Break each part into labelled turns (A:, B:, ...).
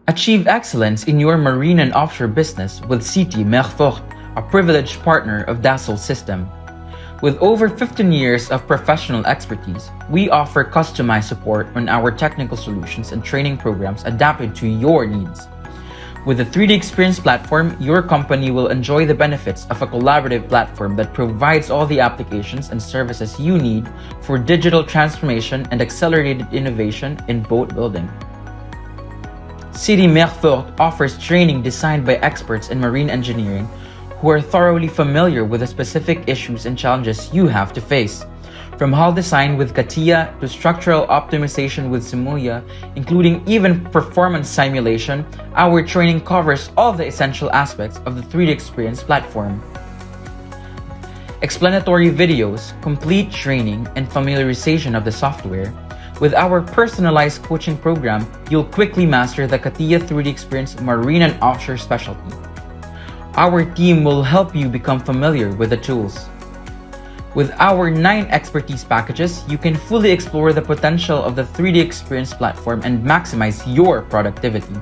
A: Achieve excellence in your marine and offshore business with CT MER FORTE, a privileged partner of Dassault Systemes. With over 15 years of professional expertise, we offer customized support on our technical solutions and training programs adapted to your needs. With the 3D Experience platform, your company will enjoy the benefits of a collaborative platform that provides all the applications and services you need for digital transformation and accelerated innovation in boat building. CT MER FORTE offers training designed by experts in marine engineering who are thoroughly familiar with the specific issues and challenges you have to face. From hull design with Catia to structural optimization with Simulia, including even performance simulation, our training covers all the essential aspects of the 3D Experience platform. Explanatory videos, complete training, and familiarization of the software. With our personalized coaching program, you'll quickly master the Catia 3D Experience Marine and Offshore specialty. Our team will help you become familiar with the tools. With our 9 expertise packages, you can fully explore the potential of the 3D Experience platform and maximize your productivity.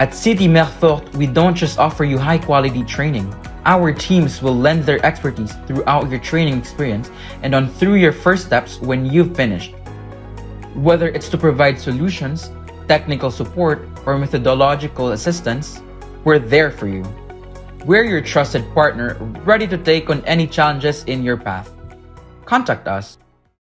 A: At CT MER FORTE, we don't just offer you high-quality training. Our teams will lend their expertise throughout your training experience and on through your first steps when you've finished. Whether it's to provide solutions, technical support, or methodological assistance, we're there for you. We're your trusted partner, ready to take on any challenges in your path. Contact us.